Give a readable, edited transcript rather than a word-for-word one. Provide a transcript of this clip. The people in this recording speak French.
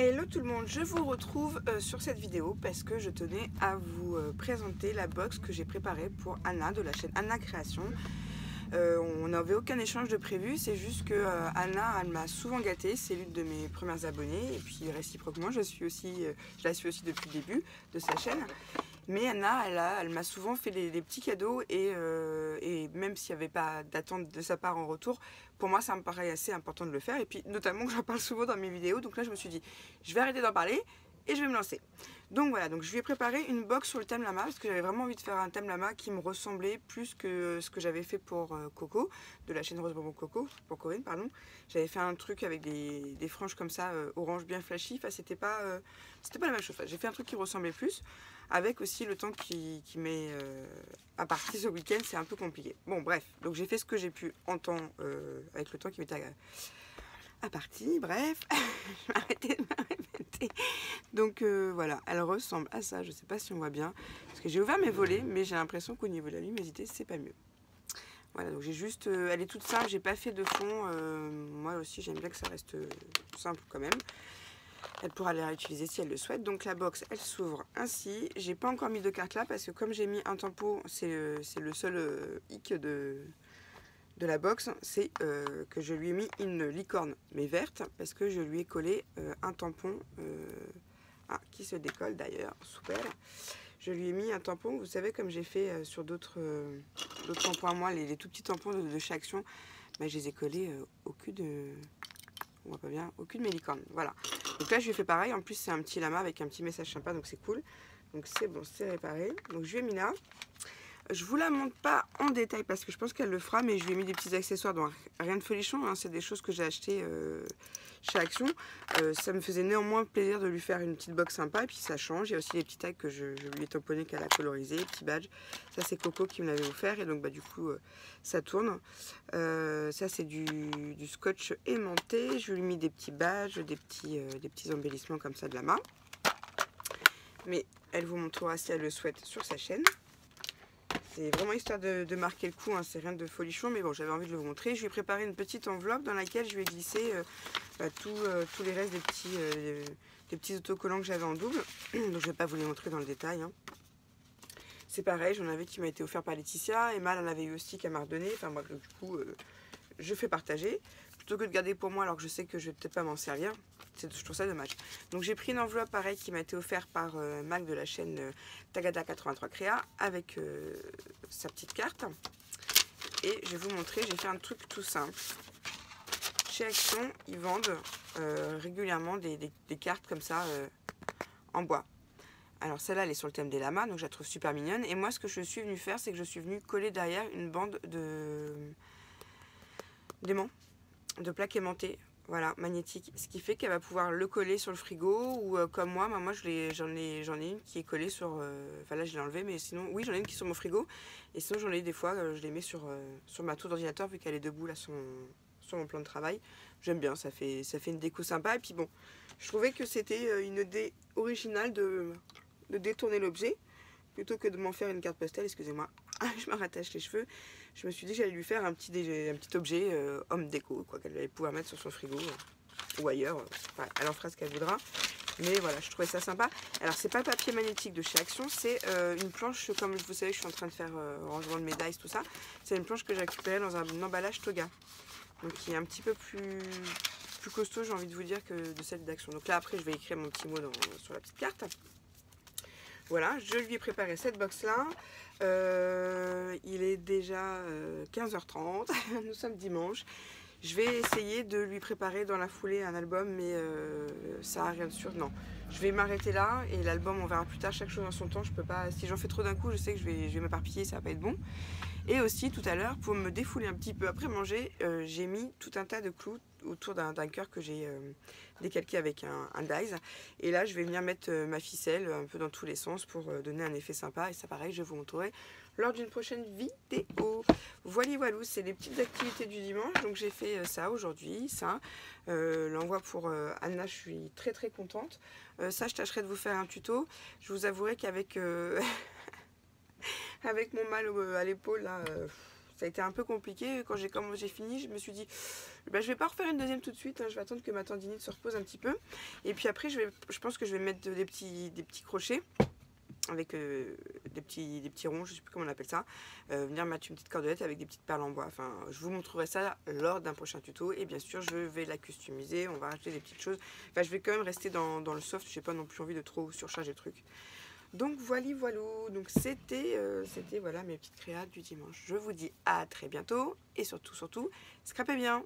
Hello tout le monde, je vous retrouve sur cette vidéo parce que je tenais à vous présenter la box que j'ai préparée pour Anna de la chaîne Anna Création. On n'avait aucun échange de prévu, c'est juste que Anna elle m'a souvent gâtée, c'est l'une de mes premières abonnées et puis réciproquement je la suis aussi depuis le début de sa chaîne. Mais Anna, elle m'a souvent fait des petits cadeaux et même s'il n'y avait pas d'attente de sa part en retour, pour moi ça me paraît assez important de le faire. Et puis notamment que j'en parle souvent dans mes vidéos, donc là je me suis dit, je vais arrêter d'en parler et je vais me lancer. Donc voilà, donc je lui ai préparé une box sur le thème lama parce que j'avais vraiment envie de faire un thème lama qui me ressemblait plus que ce que j'avais fait pour Coco, de la chaîne Rose Bonbon Coco, pour Corinne pardon. J'avais fait un truc avec des franges comme ça, orange bien flashy, enfin c'était pas la même chose. Enfin, j'ai fait un truc qui ressemblait plus, avec aussi le temps qui met à partir ce week-end, c'est un peu compliqué. Bon bref, donc j'ai fait ce que j'ai pu en temps, avec le temps qui m'était à partie, bref, je vais arrêter de me répéter. Donc voilà, elle ressemble à ça, je sais pas si on voit bien, parce que j'ai ouvert mes volets, mais j'ai l'impression qu'au niveau de la luminosité, c'est pas mieux. Voilà, donc j'ai juste, elle est toute simple, j'ai pas fait de fond, moi aussi j'aime bien que ça reste simple quand même. Elle pourra les réutiliser si elle le souhaite. Donc la box, elle s'ouvre ainsi. J'ai pas encore mis de carte là parce que comme j'ai mis un tampon, c'est le seul hic de la box, c'est que je lui ai mis une licorne, mais verte, parce que je lui ai collé un tampon qui se décolle d'ailleurs, super. Je lui ai mis un tampon, vous savez, comme j'ai fait sur d'autres tampons à moi, les tout petits tampons de chez Action, bah, je les ai collés au cul de... On voit pas bien, au cul de mes licornes, voilà. Donc là je lui ai fait pareil, en plus c'est un petit lama avec un petit message sympa, donc c'est cool. Donc c'est bon, c'est réparé. Donc je lui ai mis là. Je vous la montre pas en détail parce que je pense qu'elle le fera, mais je lui ai mis des petits accessoires, donc rien de folichon, hein, c'est des choses que j'ai achetées chez Action. Ça me faisait néanmoins plaisir de lui faire une petite box sympa, et puis ça change. Il y a aussi les petits tags que je lui ai tamponnés qu'elle a colorisés, les petits badges. Ça c'est Coco qui me l'avait offert, et donc bah, du coup ça tourne. Ça c'est du scotch aimanté. Je lui ai mis des petits badges, des petits embellissements comme ça de la main. Mais elle vous montrera si elle le souhaite sur sa chaîne. C'est vraiment histoire de marquer le coup, hein, c'est rien de folichon, mais bon, j'avais envie de le vous montrer. Je lui ai préparé une petite enveloppe dans laquelle je lui ai glissé tous les restes des petits autocollants que j'avais en double. Donc je ne vais pas vous les montrer dans le détail. Hein. C'est pareil, j'en avais qui m'a été offert par Laetitia, Emma en avait eu aussi qu'elle m'a redonné. Enfin moi, du coup, je fais partager. Plutôt que de garder pour moi alors que je sais que je vais peut-être pas m'en servir. Je trouve ça dommage. Donc j'ai pris une enveloppe pareil qui m'a été offerte par Mac de la chaîne Tagada83 Créa avec sa petite carte. Et je vais vous montrer, j'ai fait un truc tout simple. Chez Action, ils vendent régulièrement des cartes comme ça en bois. Alors celle-là, elle est sur le thème des lamas, donc je la trouve super mignonne. Et moi, ce que je suis venue faire, c'est que je suis venue coller derrière une bande d'aimants, de plaques aimantées. Voilà, magnétique, ce qui fait qu'elle va pouvoir le coller sur le frigo ou comme moi j'en ai une qui est collée sur, enfin là je l'ai enlevée, mais sinon, oui j'en ai une qui est sur mon frigo, et sinon j'en ai des fois, je les mets sur ma tour d'ordinateur vu qu'elle est debout là sur mon plan de travail. J'aime bien, ça fait une déco sympa, et puis bon, je trouvais que c'était une idée originale de détourner l'objet, plutôt que de m'en faire une carte postal, excusez-moi, je me rattache les cheveux. Je me suis dit que j'allais lui faire un petit objet homme déco, quoi, qu'elle allait pouvoir mettre sur son frigo ou ailleurs. Enfin, elle en fera ce qu'elle voudra. Mais voilà, je trouvais ça sympa. Alors, c'est pas le papier magnétique de chez Action, c'est une planche, comme vous savez, je suis en train de faire rangement de médailles, tout ça. C'est une planche que j'ai récupérée dans un emballage Toga. Donc, qui est un petit peu plus costaud, j'ai envie de vous dire, que de celle d'Action. Donc là, après, je vais écrire mon petit mot sur la petite carte. Voilà, je lui ai préparé cette box-là. Il est déjà 15h30, nous sommes dimanche. Je vais essayer de lui préparer dans la foulée un album, mais ça n'a rien de sûr, non. Je vais m'arrêter là, et l'album, on verra plus tard, chaque chose en son temps. Je peux pas, si j'en fais trop d'un coup, je sais que je vais m'éparpiller, ça va pas être bon. Et aussi, tout à l'heure, pour me défouler un petit peu après manger, j'ai mis tout un tas de clous autour d'un cœur que j'ai décalqué avec un dies. Et là, je vais venir mettre ma ficelle un peu dans tous les sens pour donner un effet sympa. Et ça, pareil, je vous montrerai lors d'une prochaine vidéo. Voilà, voilà, c'est les petites activités du dimanche. Donc, j'ai fait ça aujourd'hui, ça. L'envoi pour Anna, je suis très très contente. Ça, je tâcherai de vous faire un tuto. Je vous avouerai qu'avec... avec mon mal à l'épaule, là, Ça a été un peu compliqué. Quand j'ai fini, je me suis dit, bah, je vais pas refaire une deuxième tout de suite, hein. Je vais attendre que ma tendinite se repose un petit peu. Et puis après, je pense que je vais mettre des petits crochets avec des petits ronds, je sais plus comment on appelle ça, venir mettre une petite cordelette avec des petites perles en bois. Enfin, je vous montrerai ça lors d'un prochain tuto. Et bien sûr, je vais la customiser, on va rajouter des petites choses. Enfin, je vais quand même rester dans le soft, je n'ai pas non plus envie de trop surcharger le truc. Donc voilà. Donc c'était voilà mes petites créas du dimanche. Je vous dis à très bientôt et surtout, scrapez bien.